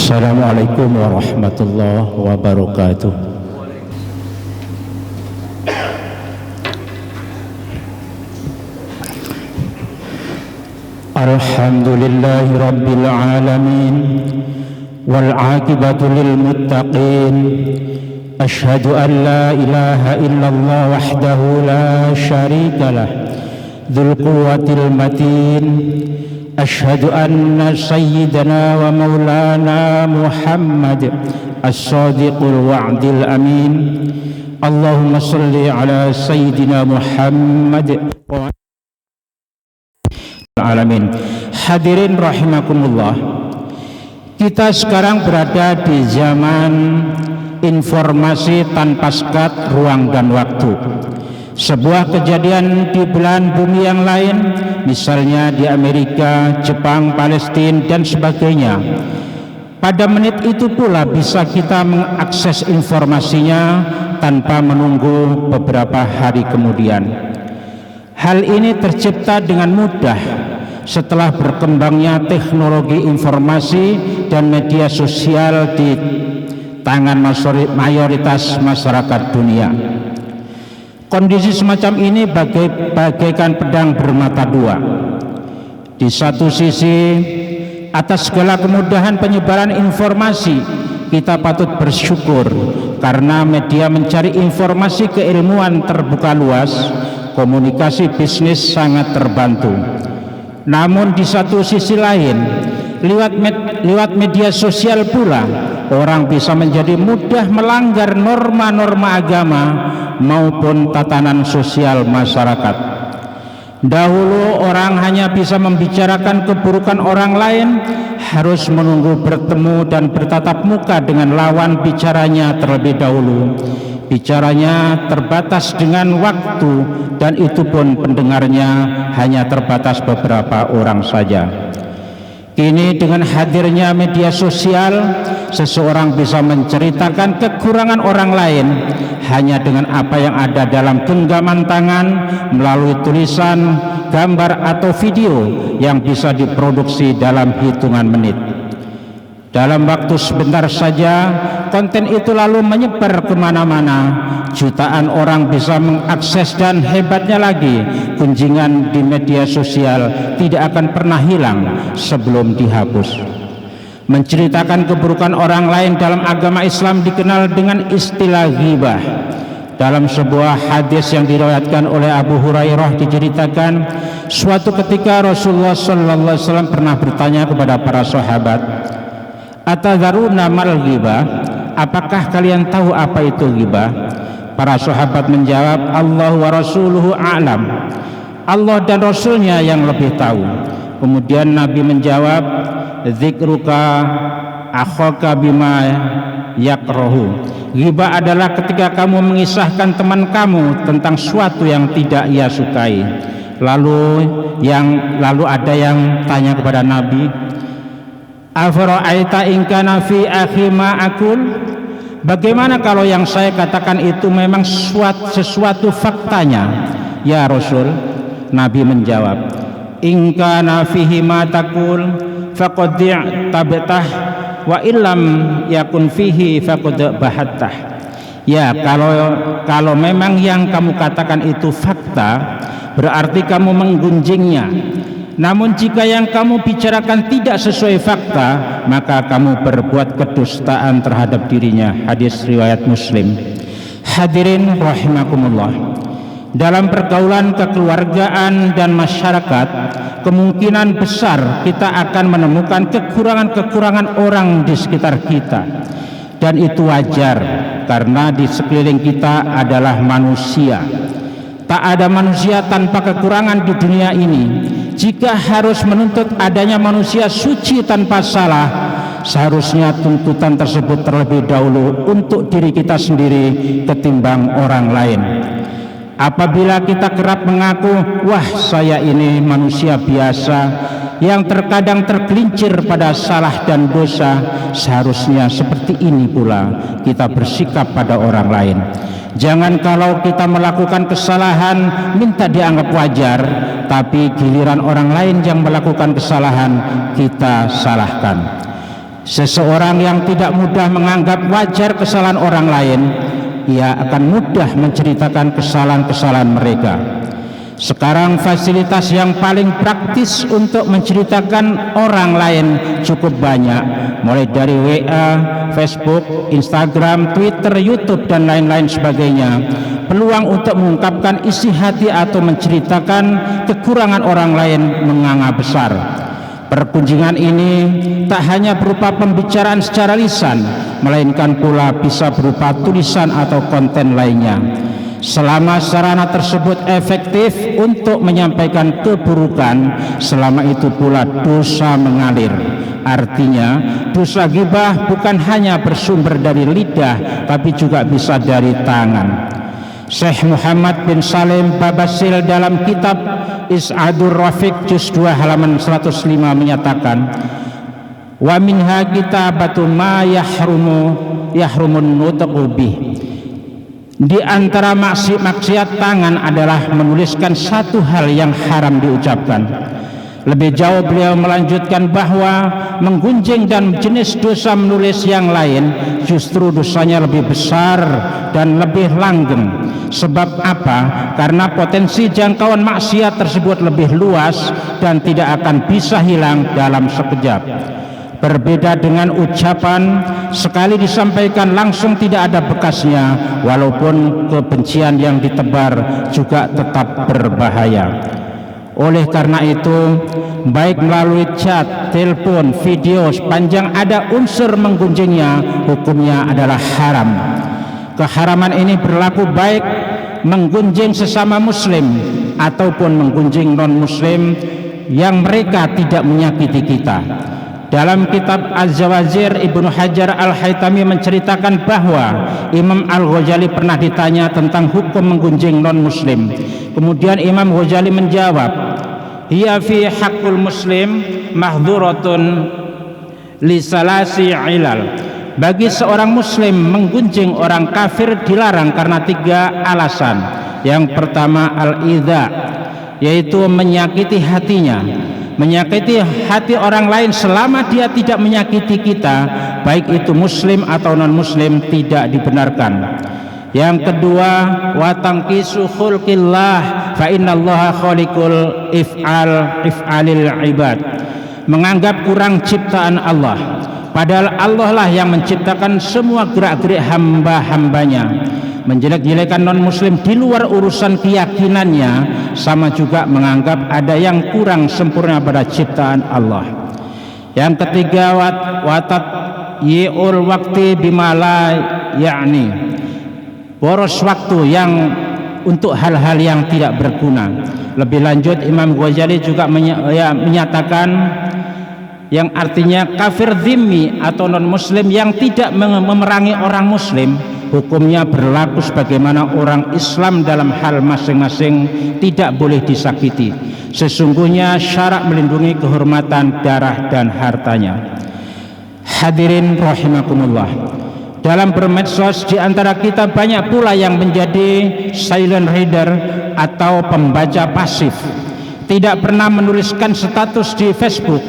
Assalamualaikum warahmatullahi wabarakatuh. Alhamdulillahi rabbil alamin wal aqibatu lil muttaqin. Asyhadu an la ilaha illallah wahdahu la syarika lah dzul quwwatil matin. Asyhadu anna sayyidana wa maulana Muhammad as-sadiqul wa'dil amin. Allahumma salli ala sayyidina Muhammad wa alamin. Hadirin rahimakumullah, kita sekarang berada di zaman informasi tanpa sekat ruang dan waktu. Sebuah kejadian di belahan bumi yang lain, misalnya di Amerika, Jepang, Palestina dan sebagainya, pada menit itu pula bisa kita mengakses informasinya tanpa menunggu beberapa hari kemudian. Hal ini tercipta dengan mudah setelah berkembangnya teknologi informasi dan media sosial di tangan mayoritas masyarakat dunia. Kondisi semacam ini bagaikan pedang bermata dua. Di satu sisi, atas segala kemudahan penyebaran informasi, kita patut bersyukur karena media mencari informasi keilmuan terbuka luas, komunikasi bisnis sangat terbantu. Namun di satu sisi lain, lewat media sosial pula orang bisa menjadi mudah melanggar norma-norma agama maupun tatanan sosial masyarakat. Dahulu orang hanya bisa membicarakan keburukan orang lain, harus menunggu bertemu dan bertatap muka dengan lawan bicaranya terlebih dahulu. Bicaranya terbatas dengan waktu dan itu pun pendengarnya hanya terbatas beberapa orang saja. Kini dengan hadirnya media sosial, seseorang bisa menceritakan kekurangan orang lain hanya dengan apa yang ada dalam genggaman tangan melalui tulisan, gambar atau video yang bisa diproduksi dalam hitungan menit. Dalam waktu sebentar saja, konten itu lalu menyebar kemana-mana. Jutaan orang bisa mengakses dan hebatnya lagi, kunjungan di media sosial tidak akan pernah hilang sebelum dihapus. Menceritakan keburukan orang lain dalam agama Islam dikenal dengan istilah ghibah. Dalam sebuah hadis yang diriwayatkan oleh Abu Hurairah diceritakan, suatu ketika Rasulullah SAW pernah bertanya kepada para sahabat, "Atadharuna mal ghibah?" Apakah kalian tahu apa itu ghibah? Para sahabat menjawab, "Allah wa rasuluhu a'lam." Allah dan Rasulnya yang lebih tahu. Kemudian Nabi menjawab, "Dzikruka akhaka bima yakrahu." Ghibah adalah ketika kamu mengisahkan teman kamu tentang suatu yang tidak ia sukai. Lalu ada yang tanya kepada Nabi, "Afara'aita in kana fi akhi ma aqul?" Bagaimana kalau yang saya katakan itu memang sesuatu faktanya, ya Rasul? Nabi menjawab, "In kana fihi ma taqul faqad tabtah wa illam yakun fihi faqad bahattah." Ya, kalau memang yang kamu katakan itu fakta, berarti kamu menggunjingnya. Namun jika yang kamu bicarakan tidak sesuai fakta, maka kamu berbuat kedustaan terhadap dirinya. Hadis riwayat Muslim. Hadirin rahimakumullah, dalam pergaulan kekeluargaan dan masyarakat, kemungkinan besar kita akan menemukan kekurangan-kekurangan orang di sekitar kita. Dan itu wajar karena di sekeliling kita adalah manusia. Tak ada manusia tanpa kekurangan di dunia ini. Jika harus menuntut adanya manusia suci tanpa salah, seharusnya tuntutan tersebut terlebih dahulu untuk diri kita sendiri ketimbang orang lain. Apabila kita kerap mengaku, "Wah, saya ini manusia biasa yang terkadang tergelincir pada salah dan dosa," seharusnya seperti ini pula kita bersikap pada orang lain. Jangan kalau kita melakukan kesalahan minta dianggap wajar, tapi giliran orang lain yang melakukan kesalahan kita salahkan. Seseorang yang tidak mudah menganggap wajar kesalahan orang lain, ia akan mudah menceritakan kesalahan-kesalahan mereka. Sekarang fasilitas yang paling praktis untuk menceritakan orang lain cukup banyak, mulai dari WA, Facebook, Instagram, Twitter, YouTube, dan lain-lain sebagainya. Peluang untuk mengungkapkan isi hati atau menceritakan kekurangan orang lain menganga besar. Perkunjungan ini tak hanya berupa pembicaraan secara lisan, melainkan pula bisa berupa tulisan atau konten lainnya. Selama sarana tersebut efektif untuk menyampaikan keburukan, selama itu pula dosa mengalir. Artinya, dosa ghibah bukan hanya bersumber dari lidah, tapi juga bisa dari tangan. Syekh Muhammad bin Salim Babasil dalam kitab Is'adur Rafiq juz 2 halaman 105 menyatakan, wa minha kitabatu ma yahrumun nutqu bih. Di antara maksiat tangan adalah menuliskan satu hal yang haram diucapkan. Lebih jauh beliau melanjutkan bahwa menggunjing dan jenis dosa menulis yang lain justru dosanya lebih besar dan lebih langgeng. Sebab apa? Karena potensi jangkauan maksiat tersebut lebih luas dan tidak akan bisa hilang dalam sekejap. Berbeda dengan ucapan, sekali disampaikan langsung tidak ada bekasnya, walaupun kebencian yang ditebar juga tetap berbahaya. Oleh karena itu, baik melalui chat, telepon, video, sepanjang ada unsur menggunjingnya, hukumnya adalah haram. Keharaman ini berlaku baik menggunjing sesama muslim ataupun menggunjing non-muslim yang mereka tidak menyakiti kita. Dalam kitab Az-Zawajir, Ibnu Hajar Al-Haytami menceritakan bahwa Imam Al-Ghazali pernah ditanya tentang hukum menggunjing non-muslim. Kemudian Imam Ghazali menjawab, hiya fi haqqul muslim mahdhuratun li salasi ilal. Bagi seorang muslim menggunjing orang kafir dilarang karena 3 alasan. Yang pertama al-idza, yaitu menyakiti hatinya. Menyakiti hati orang lain selama dia tidak menyakiti kita, baik itu muslim atau non muslim, tidak dibenarkan. Yang kedua, wa tanqisu khulqillah fa innallaha khaliqul if'alil ibad. Menganggap kurang ciptaan Allah, padahal Allah lah yang menciptakan semua gerak-gerik hamba-hambanya. Menjelek-jelekan non-muslim di luar urusan keyakinannya sama juga menganggap ada yang kurang sempurna pada ciptaan Allah. Yang ketiga, watat yi'ul waktu bimala yakni, boros waktu yang untuk hal-hal yang tidak berguna. Lebih lanjut, Imam Ghazali juga menyatakan yang artinya kafir dhimmi atau non-muslim yang tidak memerangi orang muslim, hukumnya berlaku sebagaimana orang Islam dalam hal masing-masing, tidak boleh disakiti. Sesungguhnya syarak melindungi kehormatan darah dan hartanya. Hadirin rahimakumullah, dalam bermedsos di antara kita banyak pula yang menjadi silent reader atau pembaca pasif. Tidak pernah menuliskan status di Facebook,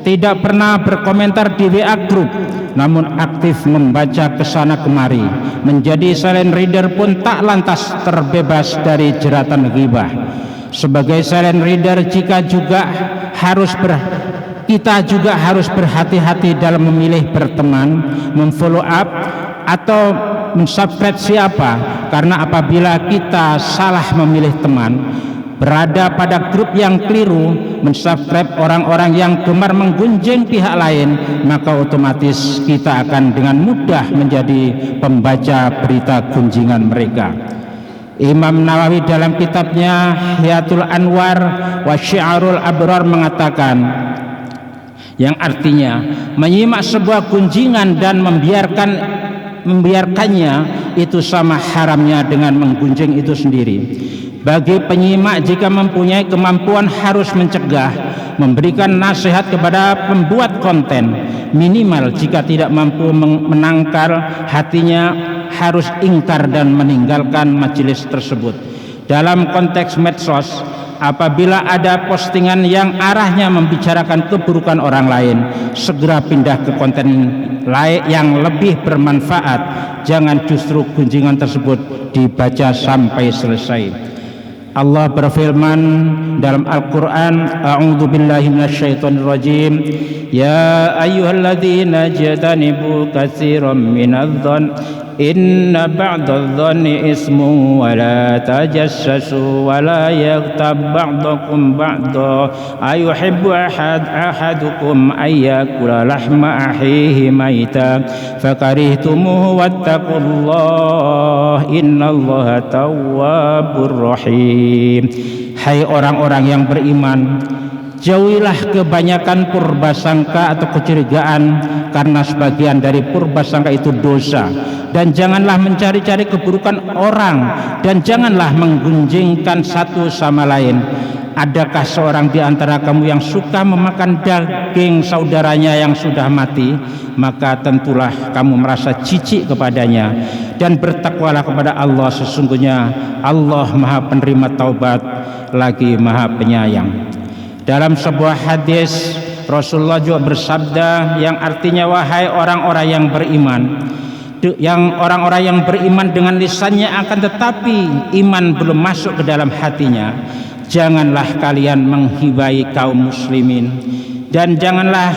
tidak pernah berkomentar di WA group, namun aktif membaca kesana kemari. Menjadi silent reader pun tak lantas terbebas dari jeratan ghibah. Sebagai silent reader kita juga harus berhati-hati dalam memilih berteman, memfollow up atau mensubscribe siapa, karena apabila kita salah memilih teman, berada pada grup yang keliru, mensubscribe orang-orang yang gemar menggunjing pihak lain, maka otomatis kita akan dengan mudah menjadi pembaca berita gunjingan mereka. Imam Nawawi dalam kitabnya Hiyatul Anwar wa Syi'arul Abrar mengatakan, yang artinya menyimak sebuah gunjingan dan membiarkannya itu sama haramnya dengan menggunjing itu sendiri. Bagi penyimak, jika mempunyai kemampuan, harus mencegah, memberikan nasihat kepada pembuat konten. Minimal jika tidak mampu menangkal hatinya, harus ingkar dan meninggalkan majelis tersebut. Dalam konteks medsos, Apabila ada postingan yang arahnya membicarakan keburukan orang lain, segera pindah ke konten lain yang lebih bermanfaat. Jangan justru gunjingan tersebut dibaca sampai selesai. Allah berfirman dalam Al-Quran, A'udzu billahi minasyaitonir rajim, ya ayyuhalladzina jatanibu katsiran minadh-dhann inna ba'dadh-dhanni ismun wa la tajassasu wa la yaghtab ba'dukum ba'dha ayuhibbu ahadukum ayyakula lahma akhihi maita fakarihtumuhu wattaqullaha innallaha tawwabur rahim. Hai orang-orang yang beriman, jauhilah kebanyakan purbasangka atau kecurigaan, karena sebagian dari purbasangka itu dosa. Dan janganlah mencari-cari keburukan orang, dan janganlah menggunjingkan satu sama lain. Adakah seorang di antara kamu yang suka memakan daging saudaranya yang sudah mati? Maka tentulah kamu merasa jijik kepadanya. Dan bertakwalah kepada Allah, sesungguhnya Allah Maha Penerima Taubat lagi Maha Penyayang. Dalam sebuah hadis Rasulullah juga bersabda yang artinya, wahai orang-orang yang beriman, orang-orang yang beriman dengan lisannya akan tetapi iman belum masuk ke dalam hatinya, janganlah kalian menghibai kaum muslimin, dan janganlah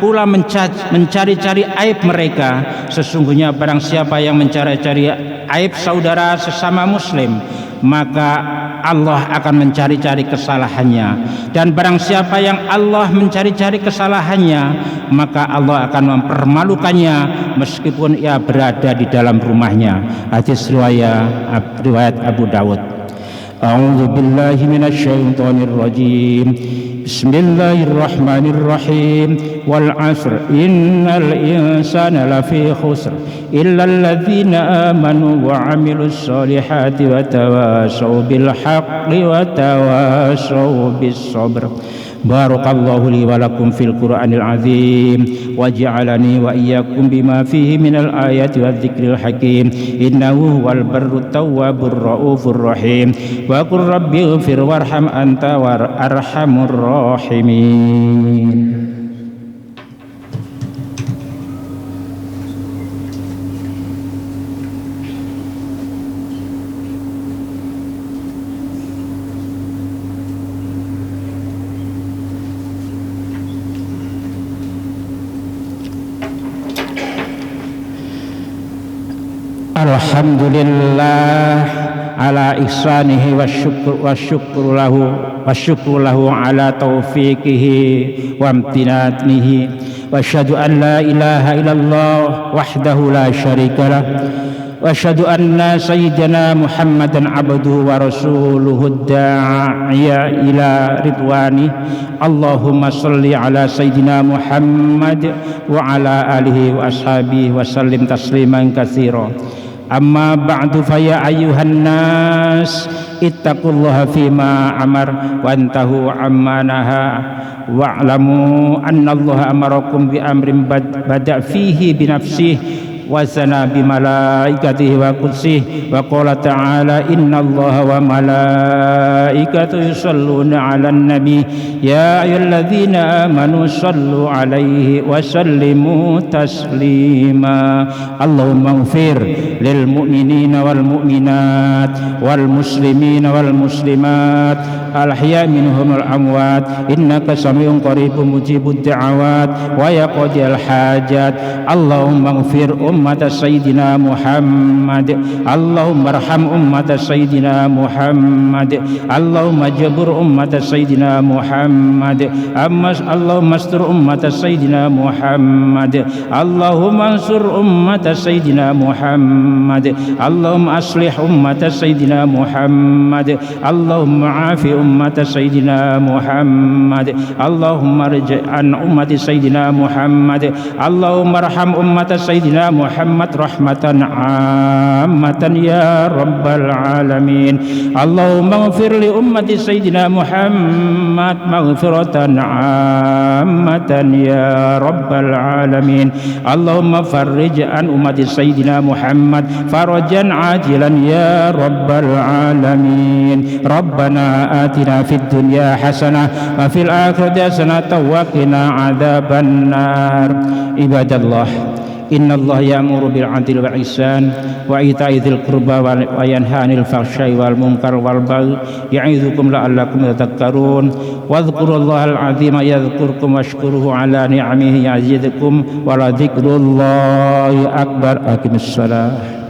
pula mencari-cari aib mereka. Sesungguhnya barang siapa yang mencari-cari aib saudara sesama muslim, maka Allah akan mencari-cari kesalahannya. Dan barang siapa yang Allah mencari-cari kesalahannya, maka Allah akan mempermalukannya meskipun ia berada di dalam rumahnya. Hadis riwayat Abu Dawud. A'udzu billahi minasyaitonir rajim. Bismillahirrahmanirrahim. Wal 'asr innal insana lafi khusr illa alladzina amanu wa 'amilus solihati wa tawasaw bil haqqi wa tawasaw bis sabr. Barakallahu li wa lakum fil Qur'anil azim wa ja'alani wa iyyakum bima fihi minal ayati wadh-dhikril hakim. Innahu huwal barrut tawwabur raufur rahim. Wa qur rabbighfir warham anta arhamur rahimin. Alhamdulillah ala ihsanihi wa syukru lahu ala taufiqihi wa amtinanihi wa asyhadu an la ilaha illallah wahdahu la syarikalah wa asyhadu anna sayyidina Muhammadan abduhu wa rasuluhu da'iya ila ridwani. Allahumma salli ala sayyidina Muhammad wa ala alihi wa ashabihi wa sallim tasliman katsira. Amma ba'du fa ya ayyuhan nas ittaqullaha fima amar wa antahu amma naha wa'lamu anna Allah amarakum bi amrin bada' fihi bi nafsihi wa sana bi malaikatihi wa qudsihi wa qala ta'ala innallaha wa malaikatahu yusholluna 'alan nabi ya ayyuhalladzina amanu shallu 'alaihi wa sallimu taslima. Allahumma ighfir lil mu'minina wal mu'minat wal muslimina wal muslimat al ahya minhum wal amwat innaka samiun qaribun mujibud da'awat wa yaqdil hajat. Allahumma ighfir ummat sayyidina Muhammad. Allahumma arham ummat sayyidina Muhammad. Allahumma jabur ummat sayyidina Muhammad. Allahumma astur ummat sayyidina Muhammad. Allahumma ansur ummat sayyidina Muhammad. Allahumma aslih ummat sayyidina Muhammad. Allahumma afi ummat sayyidina Muhammad. Allahumma rja'an ummat sayyidina Muhammad. Allahumma arham ummat sayyidina Muhammad rahmatan ammatan ya rabbal alamin. Allahumma ighfir li ummati sayyidina Muhammad maghfiratan ammatan ya rabbal alamin. Allahumma farrij an ummati sayyidina Muhammad محمد فرجا عاجلا يا رب العالمين. ربنا آتنا في الدنيا حسنة وفي الآخرة حسنة وقنا عذاب النار. عباد الله إن الله يأمر بالعدل والإحسان وإيتاء ذي القربى وينهى عن الفحشاء والمنكر والبغي يعظكم لعلكم تذكرون. واذكروا الله العظيم يذكركم واشكروه على نعمه يزدكم ولذكر الله أكبر. أقم الصلاة.